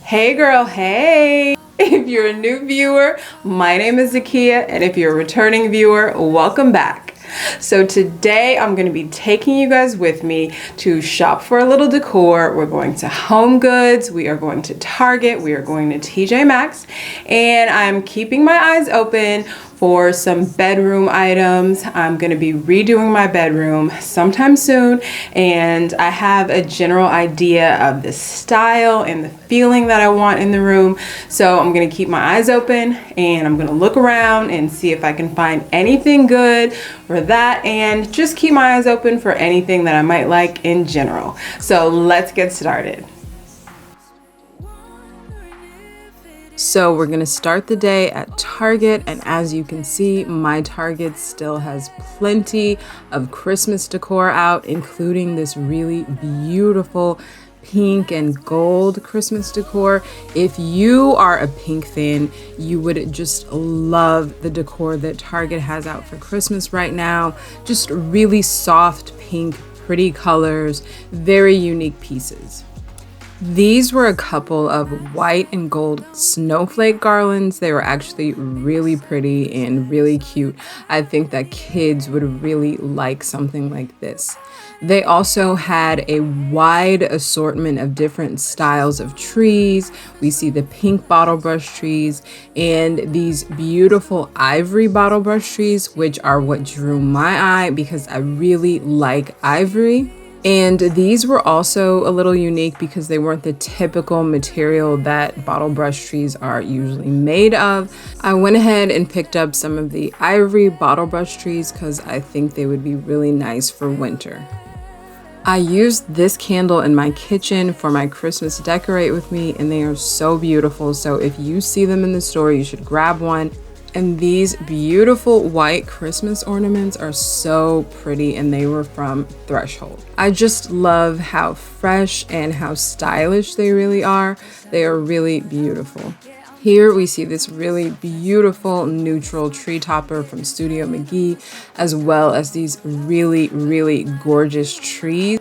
Hey girl, hey! If you're a new viewer, my name is Zakia, and if you're a returning viewer, welcome back. So today I'm going to be taking you guys with me to shop for a little decor. We're going to Homegoods, we are going to Target, we are going to TjMaxx, and I'm keeping my eyes open for some bedroom items. I'm going to be redoing my bedroom sometime soon, and I have a general idea of the style and the feeling that I want in the room. So I'm going to keep my eyes open and I'm going to look around and see if I can find anything good for that, and just keep my eyes open for anything that I might like in general. So let's get started. So we're gonna start the day at Target, and as you can see, my Target still has plenty of Christmas decor out, including this really beautiful pink and gold Christmas decor. If you are a pink fan, you would just love the decor that Target has out for Christmas right now. Just really soft pink, pretty colors, very unique pieces. These were a couple of white and gold snowflake garlands. They were actually really pretty and really cute. I think that kids would really like something like this. They also had a wide assortment of different styles of trees. We see the pink bottle brush trees and these beautiful ivory bottle brush trees, which are what drew my eye because I really like ivory. And these were also a little unique because they weren't the typical material that bottle brush trees are usually made of. I went ahead and picked up some of the ivory bottle brush trees because I think they would be really nice for winter. I used this candle in my kitchen for my Christmas decorate with me, and they are so beautiful. So if you see them in the store, you should grab one. And these beautiful white Christmas ornaments are so pretty, and they were from Threshold. I just love how fresh and how stylish they really are. They are really beautiful. Here we see this really beautiful neutral tree topper from Studio McGee, as well as these really gorgeous trees.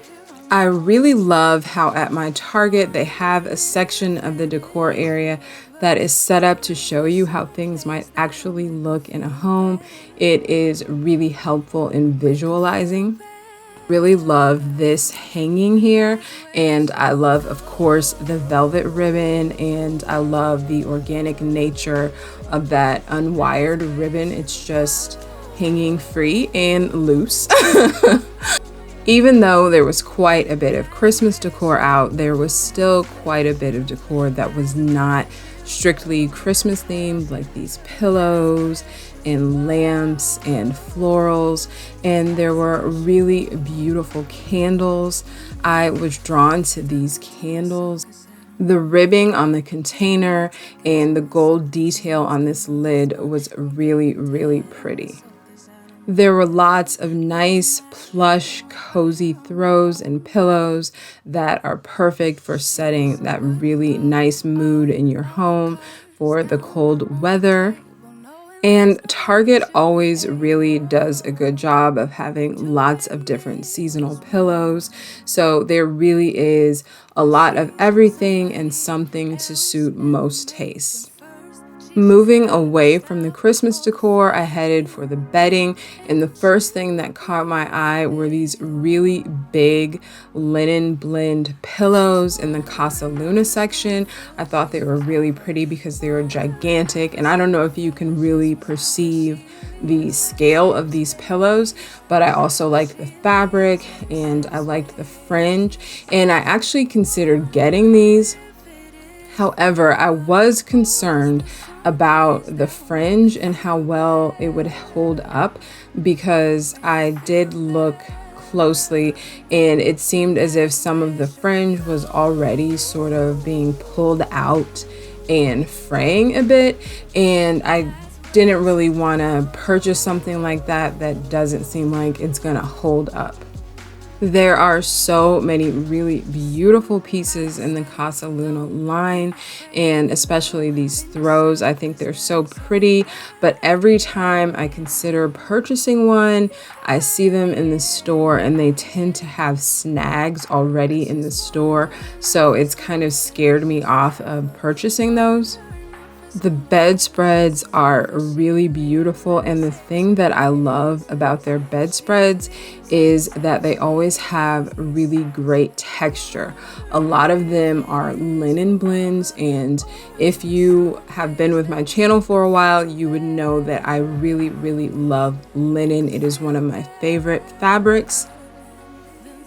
I really love how at my Target they have a section of the decor area that is set up to show you how things might actually look in a home. It is really helpful in visualizing. Really love this hanging here, and I love, of course, the velvet ribbon, and I love the organic nature of that unwired ribbon. It's just hanging free and loose. Even though there was quite a bit of Christmas decor out, there was still quite a bit of decor that was not strictly Christmas themed, like these pillows and lamps and florals, and there were really beautiful candles. I was drawn to these candles. The ribbing on the container and the gold detail on this lid was really pretty. There were lots of nice, plush, cozy throws and pillows that are perfect for setting that really nice mood in your home for the cold weather. And Target always really does a good job of having lots of different seasonal pillows. So there really is a lot of everything and something to suit most tastes. Moving away from the Christmas decor, I headed for the bedding, and the first thing that caught my eye were these really big linen blend pillows in the Casa Luna section. I thought they were really pretty because they were gigantic, and I don't know if you can really perceive the scale of these pillows, but I also liked the fabric and I liked the fringe, and I actually considered getting these. However, I was concerned about the fringe and how well it would hold up, because I did look closely and it seemed as if some of the fringe was already sort of being pulled out and fraying a bit, and I didn't really want to purchase something like that that doesn't seem like it's gonna hold up. There are so many really beautiful pieces in the Casa Luna line, and especially these throws. I think they're so pretty, but every time I consider purchasing one, I see them in the store and they tend to have snags already in the store, so it's kind of scared me off of purchasing those. The bedspreads are really beautiful, and the thing that I love about their bedspreads is that they always have really great texture. A lot of them are linen blends, and if you have been with my channel for a while, you would know that I really love linen. It is one of my favorite fabrics.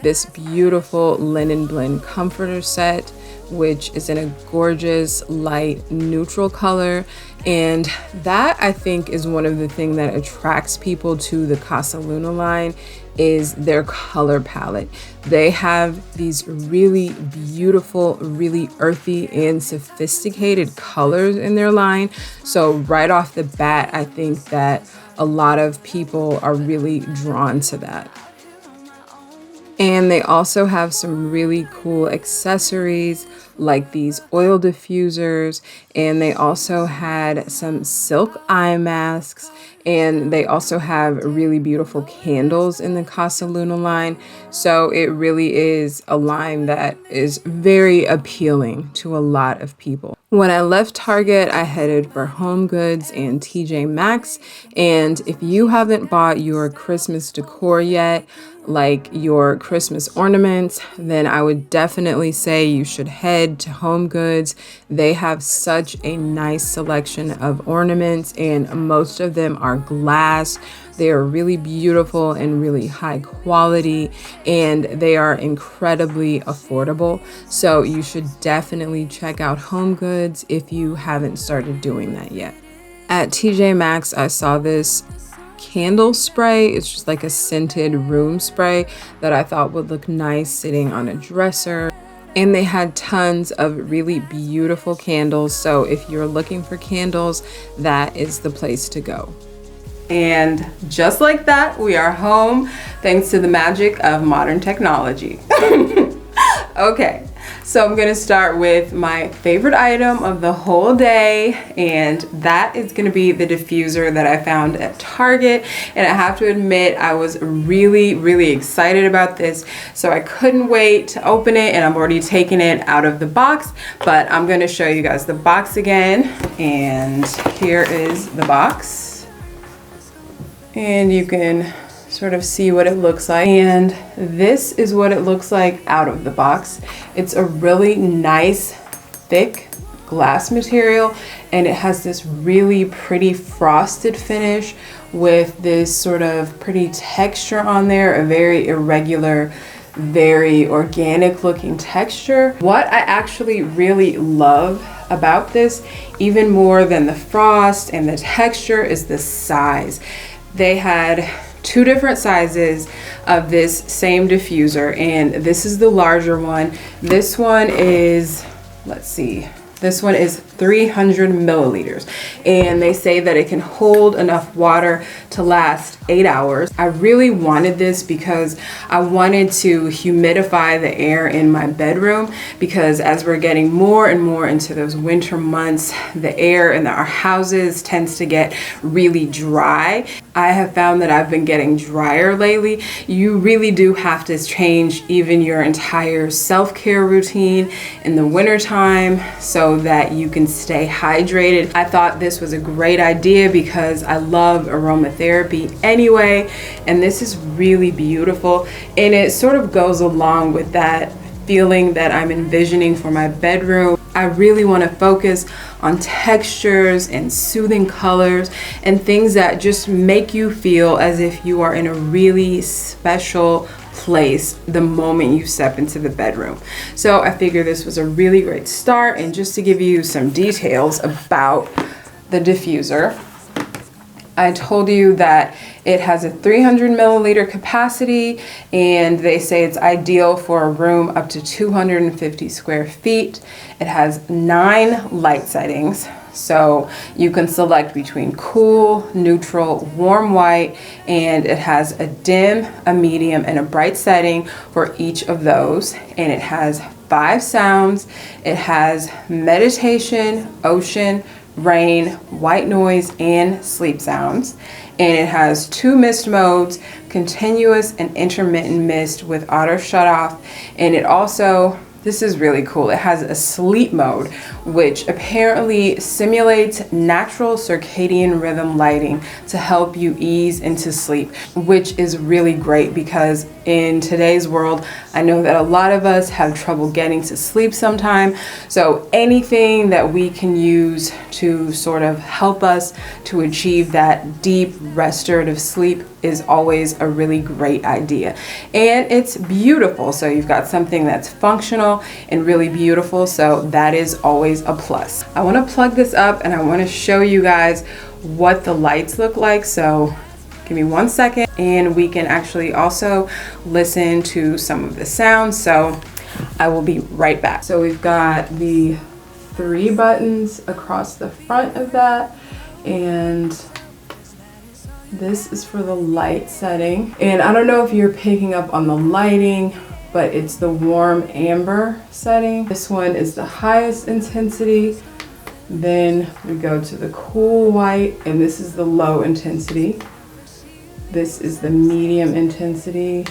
This beautiful linen blend comforter set, which is in a gorgeous light neutral color, and that I think is one of the things that attracts people to the Casa Luna line is their color palette. They have these really beautiful, really earthy and sophisticated colors in their line, so right off the bat I think that a lot of people are really drawn to that. And they also have some really cool accessories like these oil diffusers, and they also had some silk eye masks, and they also have really beautiful candles in the Casa Luna line. So it really is a line that is very appealing to a lot of people. When I left Target, I headed for Homegoods and TjMaxx, and if you haven't bought your Christmas decor yet, like your Christmas ornaments, then I would definitely say you should head to Homegoods. They have such a nice selection of ornaments, and most of them are glass. They are really beautiful and really high quality, and they are incredibly affordable. So you should definitely check out Homegoods if you haven't started doing that yet. At TjMaxx, I saw this candle spray. It's just like a scented room spray that I thought would look nice sitting on a dresser. And they had tons of really beautiful candles. So if you're looking for candles, that is the place to go. And just like that, we are home thanks to the magic of modern technology. Okay, so I'm gonna start with my favorite item of the whole day, and that is gonna be the diffuser that I found at Target. And I have to admit, I was really excited about this, so I couldn't wait to open it, and I'm already taking it out of the box, but I'm gonna show you guys the box again. And here is the box, and you can sort of see what it looks like. And this is what it looks like out of the box. It's a really nice thick glass material, and it has this really pretty frosted finish with this sort of pretty texture on there, a very irregular, very organic looking texture. What I actually really love about this, even more than the frost and the texture, is the size. They had two different sizes of this same diffuser, and this is the larger one. This one is, let's see, this one is 300 milliliters, and they say that it can hold enough water to last 8 hours. I really wanted this because I wanted to humidify the air in my bedroom, because as we're getting more and more into those winter months, the air in our houses tends to get really dry. I have found that I've been getting drier lately. You really do have to change even your entire self-care routine in the winter time so that you can stay hydrated. I thought this was a great idea because I love aromatherapy anyway, and this is really beautiful, and it sort of goes along with that feeling that I'm envisioning for my bedroom. I really want to focus on textures and soothing colors and things that just make you feel as if you are in a really special place the moment you step into the bedroom. So I figured this was a really great start. And just to give you some details about the diffuser, I told you that it has a 300 milliliter capacity, and they say it's ideal for a room up to 250 square feet. It has 9 light settings. So you can select between cool, neutral, warm white, and it has a dim, a medium, and a bright setting for each of those. And it has 5 sounds. It has meditation, ocean, rain, white noise, and sleep sounds. And it has 2 mist modes, continuous and intermittent mist with auto shut off. And it also, this is really cool, it has a sleep mode, which apparently simulates natural circadian rhythm lighting to help you ease into sleep, which is really great because in today's world, I know that a lot of us have trouble getting to sleep sometime. So anything that we can use to sort of help us to achieve that deep restorative sleep is always a really great idea. And it's beautiful. So you've got something that's functional and really beautiful. So that is always a plus. I want to plug this up and I want to show you guys what the lights look like. So give me 1 second and we can actually also listen to some of the sounds. So I will be right back. So we've got the 3 buttons across the front of that, and this is for the light setting. And I don't know if you're picking up on the lighting, but it's the warm amber setting. This one is the highest intensity. Then we go to the cool white, and this is the low intensity. This is the medium intensity,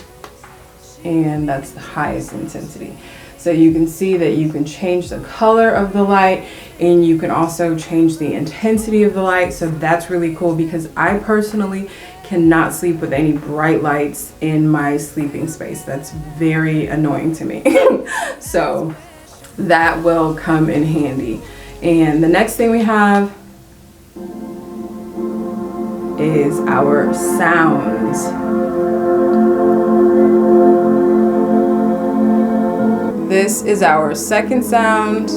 and that's the highest intensity. So you can see that you can change the color of the light, and you can also change the intensity of the light. So that's really cool because I personally cannot sleep with any bright lights in my sleeping space. That's very annoying to me. So that will come in handy. And the next thing we have is our sounds. This is our second sound.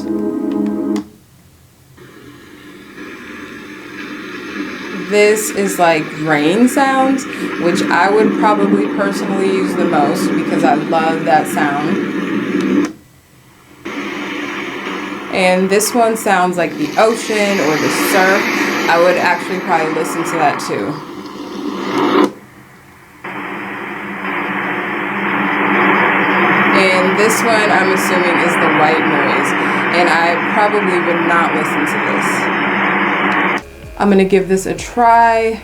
This is like rain sounds, which I would probably personally use the most because I love that sound. And this one sounds like the ocean or the surf. I would actually probably listen to that too. And this one I'm assuming is the white noise, and I probably would not listen to this. I'm gonna give this a try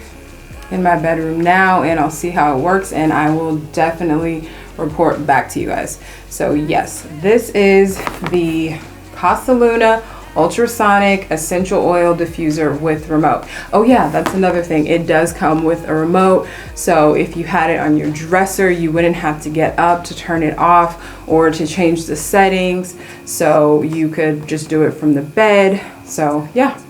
in my bedroom now, and I'll see how it works, and I will definitely report back to you guys. So yes, this is the Casa Luna ultrasonic essential oil diffuser with remote. Oh yeah, that's another thing. It does come with a remote. So if you had it on your dresser, you wouldn't have to get up to turn it off or to change the settings. So you could just do it from the bed. So yeah,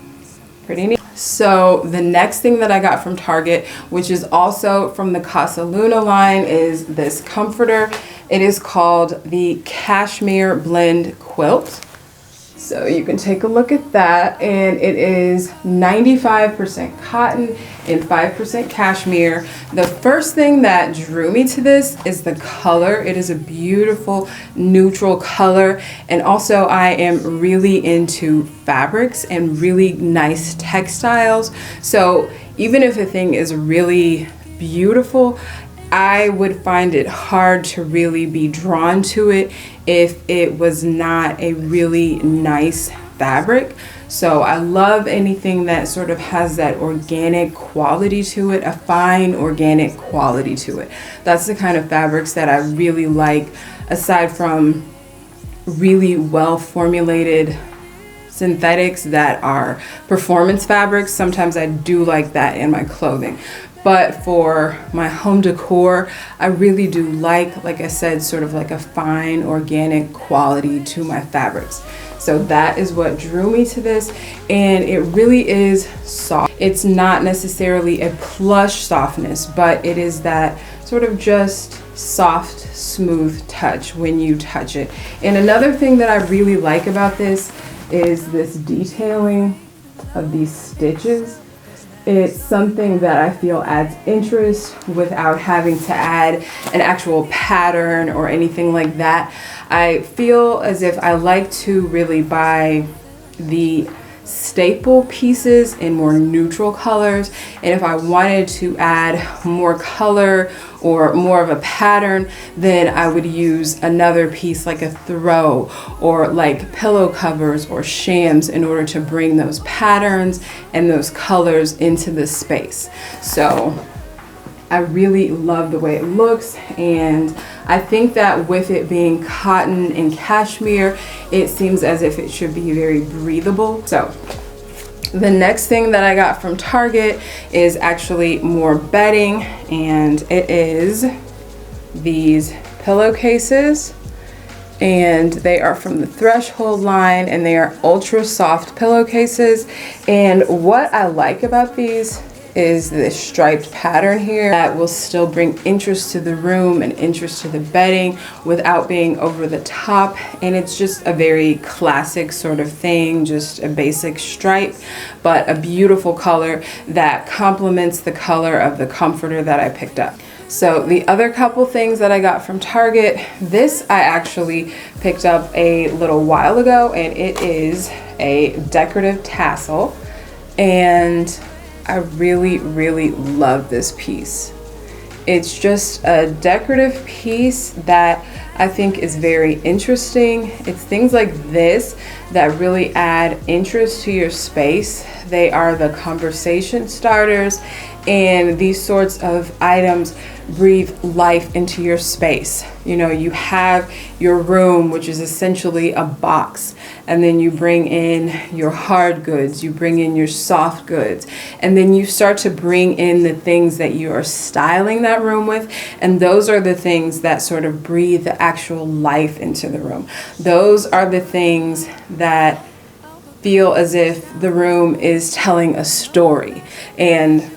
pretty neat. So the next thing that I got from Target, which is also from the Casa Luna line, is this comforter. It is called the Cashmere Blend Quilt. So you can take a look at that, and it is 95% cotton and 5% cashmere. The first thing that drew me to this is the color. It is a beautiful neutral color, and also I am really into fabrics and really nice textiles. So even if a thing is really beautiful, I would find it hard to really be drawn to it if it was not a really nice fabric. So I love anything that sort of has that organic quality to it, a fine organic quality to it. That's the kind of fabrics that I really like, aside from really well formulated synthetics that are performance fabrics. Sometimes I do like that in my clothing. But for my home decor, I really do like I said, sort of like a fine organic quality to my fabrics. So that is what drew me to this, and it really is soft. It's not necessarily a plush softness, but it is that sort of just soft, smooth touch when you touch it. And another thing that I really like about this is this detailing of these stitches. It's something that I feel adds interest without having to add an actual pattern or anything like that. I feel as if I like to really buy the staple pieces in more neutral colors, and if I wanted to add more color or more of a pattern, then I would use another piece like a throw or like pillow covers or shams in order to bring those patterns and those colors into the space. So I really love the way it looks, and I think that with it being cotton and cashmere, it seems as if it should be very breathable. So the next thing that I got from Target is actually more bedding, and it is these pillowcases, and they are from the Threshold line, and they are ultra soft pillowcases. And what I like about these is this striped pattern here that will still bring interest to the room and interest to the bedding without being over the top. And it's just a very classic sort of thing, just a basic stripe, but a beautiful color that complements the color of the comforter that I picked up. So the other couple things that I got from Target, this I actually picked up a little while ago, and it is a decorative tassel, and I really, really love this piece. It's just a decorative piece that I think is very interesting. It's things like this that really add interest to your space. They are the conversation starters, and these sorts of items breathe life into your space. You know, you have your room, which is essentially a box, and then you bring in your hard goods, you bring in your soft goods, and then you start to bring in the things that you are styling that room with, and those are the things that sort of breathe the actual life into the room. Those are the things that feel as if the room is telling a story. And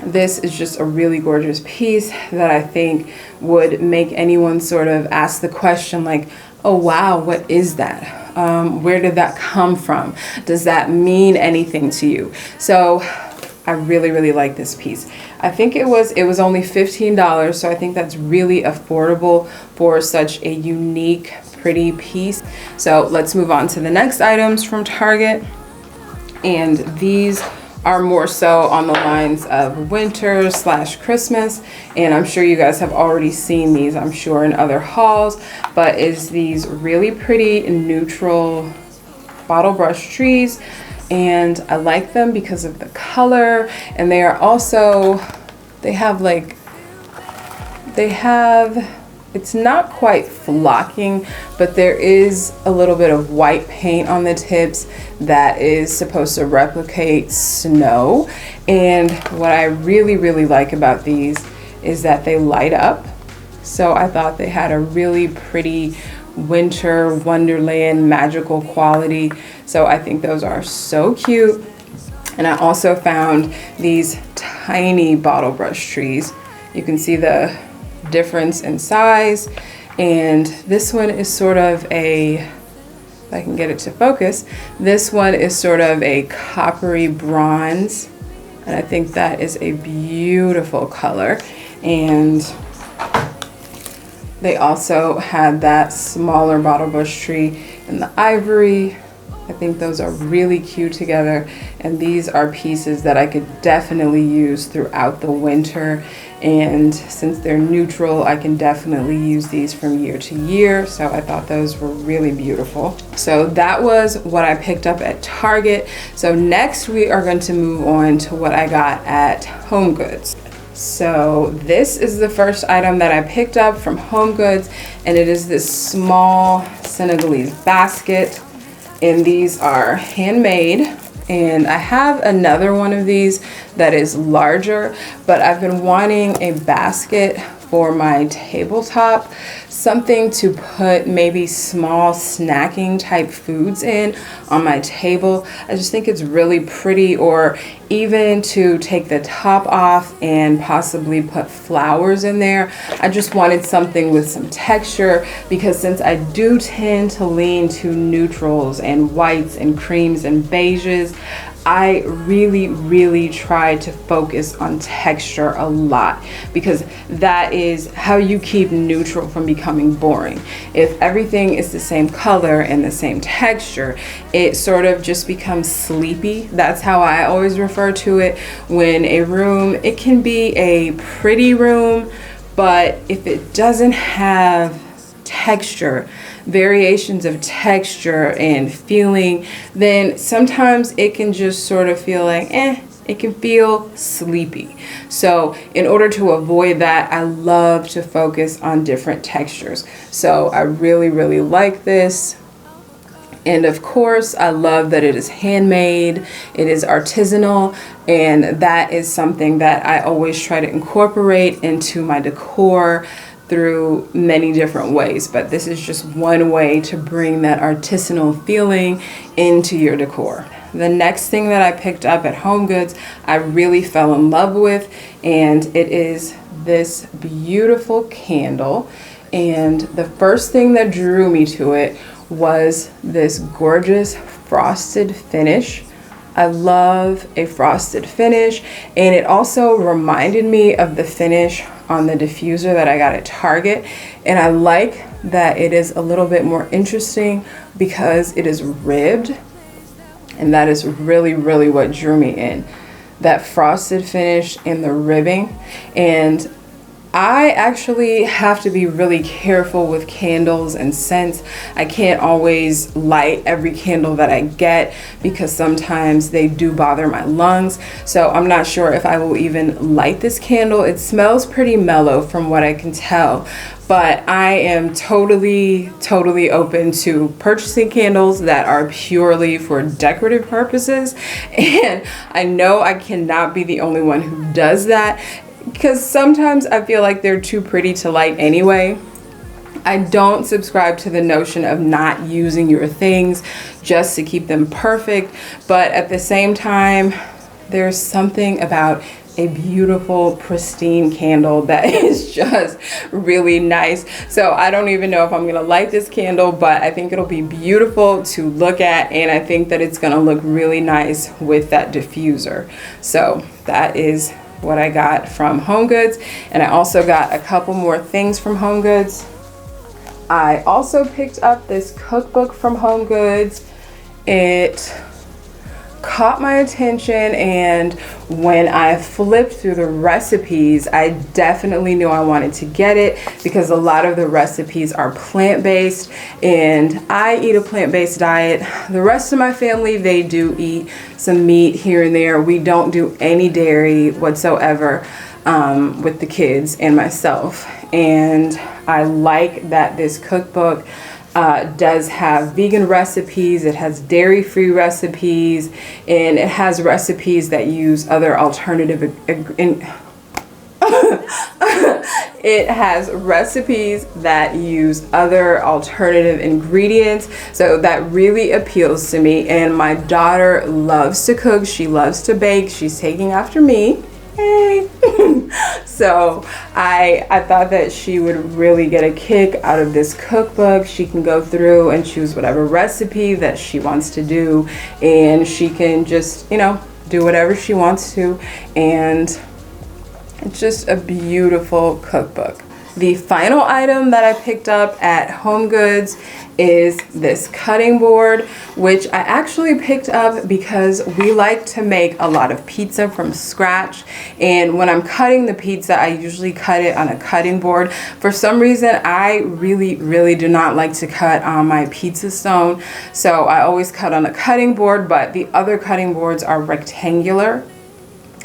this is just a really gorgeous piece that I think would make anyone sort of ask the question like, oh wow, what is that? Where did that come from? Does that mean anything to you? So I really, really like this piece. I think it was only $15, so I think that's really affordable for such a unique, pretty piece. So let's move on to the next items from Target, and these are more so on the lines of winter / Christmas, and I'm sure you guys have already seen these, I'm sure, in other hauls, but is these really pretty neutral bottle brush trees, and I like them because of the color, and they are also, it's not quite flocking, but there is a little bit of white paint on the tips that is supposed to replicate snow. And what I really, really like about these is that they light up. So I thought they had a really pretty winter wonderland magical quality. So I think those are so cute. And I also found these tiny bottle brush trees. You can see the difference in size, and this one is sort of a, if I can get it to focus, this one is sort of a coppery bronze, and I think that is a beautiful color. And they also had that smaller bottle brush tree in the ivory. I think those are really cute together, and these are pieces that I could definitely use throughout the winter, and since they're neutral, I can definitely use these from year to year. So I thought those were really beautiful. So that was what I picked up at Target. So next we are going to move on to what I got at HomeGoods. So this is the first item that I picked up from HomeGoods, and it is this small Senegalese basket, and these are handmade. And I have another one of these that is larger, but I've been wanting a basket for my tabletop, something to put maybe small snacking type foods in on my table. I just think it's really pretty, or even to take the top off and possibly put flowers in there. I just wanted something with some texture, because since I do tend to lean to neutrals and whites and creams and beiges, I really try to focus on texture a lot, because that is how you keep neutral from becoming boring. If everything is the same color and the same texture, it sort of just becomes sleepy. That's how I always refer to it. When a room, it can be a pretty room, but if it doesn't have texture, variations of texture and feeling, then sometimes it can just sort of feel like, it can feel sleepy. So in order to avoid that, I love to focus on different textures. So I really like this. And of course, I love that it is handmade, it is artisanal, and that is something that I always try to incorporate into my decor through many different ways, but this is just one way to bring that artisanal feeling into your decor. The next thing that I picked up at HomeGoods, I really fell in love with, and it is this beautiful candle. And the first thing that drew me to it was this gorgeous frosted finish. I love a frosted finish, and it also reminded me of the finish on the diffuser that I got at Target. And I like that it is a little bit more interesting because it is ribbed, and that is really what drew me in. That frosted finish and the ribbing. And I actually have to be really careful with candles and scents. I can't always light every candle that I get because sometimes they do bother my lungs. So I'm not sure if I will even light this candle. It smells pretty mellow from what I can tell, but I am totally open to purchasing candles that are purely for decorative purposes. And I know I cannot be the only one who does that, because sometimes I feel like they're too pretty to light anyway. I don't subscribe to the notion of not using your things just to keep them perfect, but at the same time, there's something about a beautiful, pristine candle that is just really nice. So I don't even know if I'm gonna light this candle, but I think it'll be beautiful to look at, and I think that it's gonna look really nice with that diffuser. So that is what I got from HomeGoods. And I also got a couple more things from HomeGoods. I also picked up this cookbook from HomeGoods. It caught my attention, and when I flipped through the recipes, I definitely knew I wanted to get it because a lot of the recipes are plant-based, and I eat a plant-based diet. The rest of my family, they do eat some meat here and there. We don't do any dairy whatsoever with the kids and myself. And I like that this cookbook does have vegan recipes, it has dairy-free recipes, and it has recipes that use other alternative it has recipes that use other alternative ingredients, so that really appeals to me. And my daughter loves to cook, she loves to bake, she's taking after me. Hey. So I thought that she would really get a kick out of this cookbook. She can go through and choose whatever recipe that she wants to do, and she can just, you know, do whatever she wants to, and it's just a beautiful cookbook. The final item that I picked up at HomeGoods is this cutting board, which I actually picked up because we like to make a lot of pizza from scratch. And when I'm cutting the pizza, I usually cut it on a cutting board. For some reason, I really do not like to cut on my pizza stone. So I always cut on a cutting board, but the other cutting boards are rectangular.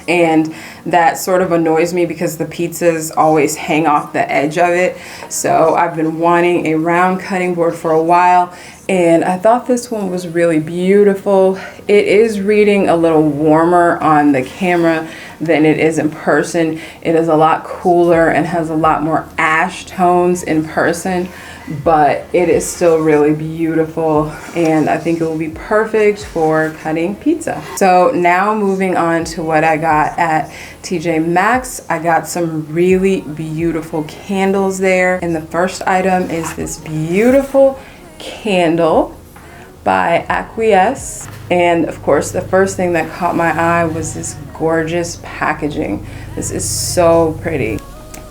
And that sort of annoys me because the pizzas always hang off the edge of it. So I've been wanting a round cutting board for a while, and I thought this one was really beautiful. It is reading a little warmer on the camera than it is in person. It is a lot cooler and has a lot more ash tones in person, but it is still really beautiful, and I think it will be perfect for cutting pizza. So now moving on to what I got at TjMaxx. I got some really beautiful candles there, and the first item is this beautiful candle by Acquiesce. And of course, the first thing that caught my eye was this gorgeous packaging. This is so pretty.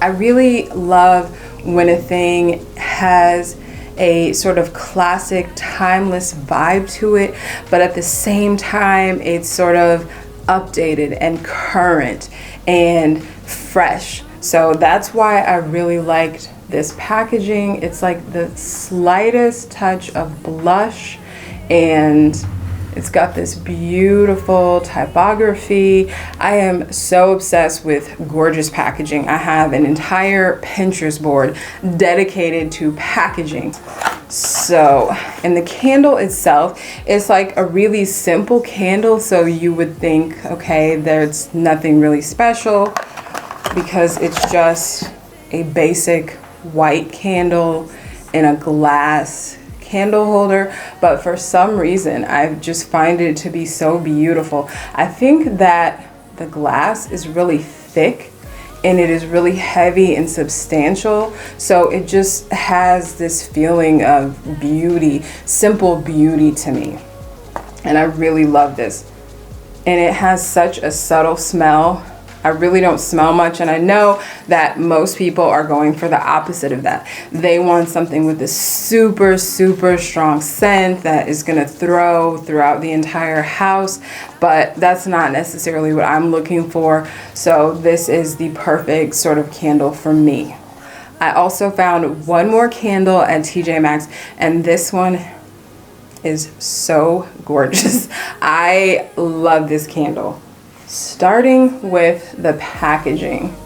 I really love when a thing has a sort of classic, timeless vibe to it, but at the same time, it's sort of updated and current and fresh. So that's why I really liked this packaging. It's like the slightest touch of blush, and it's got this beautiful typography. I am so obsessed with gorgeous packaging. I have an entire Pinterest board dedicated to packaging. So, and the candle itself is like a really simple candle, so you would think, okay, there's nothing really special because it's just a basic white candle in a glass candle holder, but for some reason I just find it to be so beautiful. I think that the glass is really thick and it is really heavy and substantial, so it just has this feeling of beauty, simple beauty to me, and I really love this. And it has such a subtle smell. I really don't smell much, and I know that most people are going for the opposite of that. They want something with this super, super strong scent that is gonna throw throughout the entire house, but that's not necessarily what I'm looking for. So this is the perfect sort of candle for me. I also found one more candle at TjMaxx, and this one is so gorgeous. I love this candle. Starting with the packaging,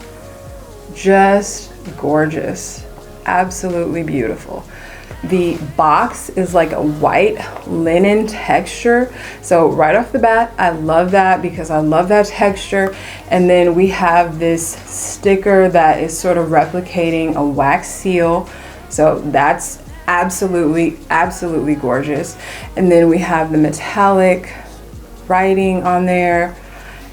just gorgeous, absolutely beautiful. The box is like a white linen texture, so right off the bat I love that because I love that texture. And then we have this sticker that is sort of replicating a wax seal, so that's absolutely gorgeous. And then we have the metallic writing on there,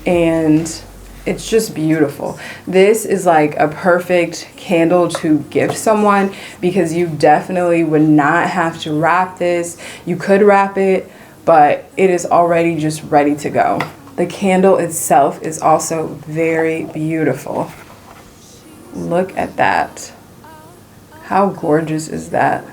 and it's just beautiful. This is like a perfect candle to gift someone because you definitely would not have to wrap this. You could wrap it, but it is already just ready to go. The candle itself is also very beautiful. Look at that. How gorgeous is that?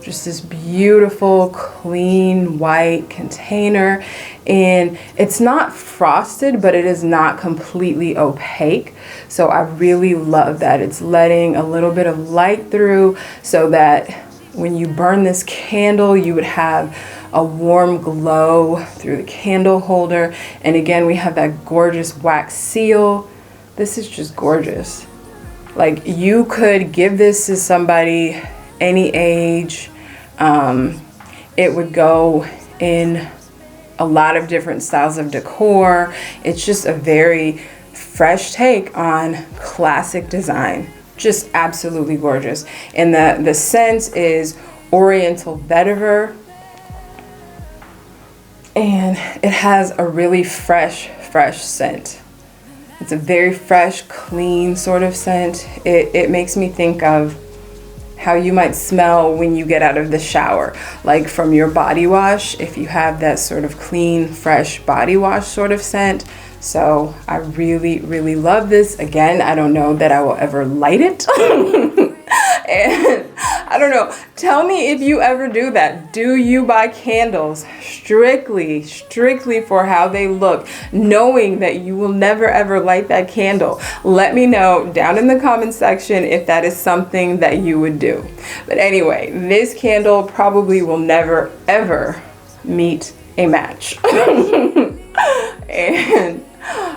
Just this beautiful, clean, white container. And it's not frosted, but it is not completely opaque. So I really love that. It's letting a little bit of light through so that when you burn this candle, you would have a warm glow through the candle holder. And again, we have that gorgeous wax seal. This is just gorgeous. Like, you could give this to somebody any age. It would go in a lot of different styles of decor. It's just a very fresh take on classic design. Just absolutely gorgeous. And the scent is Oriental Vetiver, and it has a really fresh scent. It's a very fresh, clean sort of scent. It makes me think of how you might smell when you get out of the shower, like from your body wash, if you have that sort of clean, fresh body wash sort of scent. So I really love this. Again, I don't know that I will ever light it. And I don't know, tell me if you ever do that. Do you buy candles strictly for how they look, knowing that you will never ever light that candle? Let me know down in the comment section if that is something that you would do. But anyway, this candle probably will never ever meet a match. And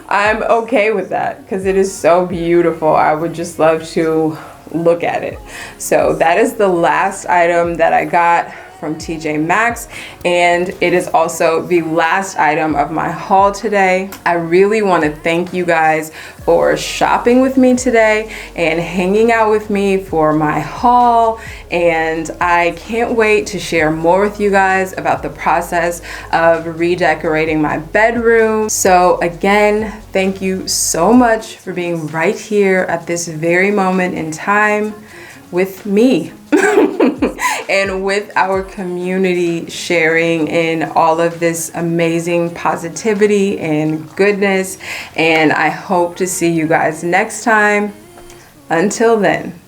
I'm okay with that because it is so beautiful. I would just love to look at it. So that is the last item that I got from TjMaxx, and it is also the last item of my haul today. I really want to thank you guys for shopping with me today and hanging out with me for my haul, and I can't wait to share more with you guys about the process of redecorating my bedroom. So again, thank you so much for being right here at this very moment in time with me. and with our community sharing in all of this amazing positivity and goodness. And I hope to see you guys next time. Until then.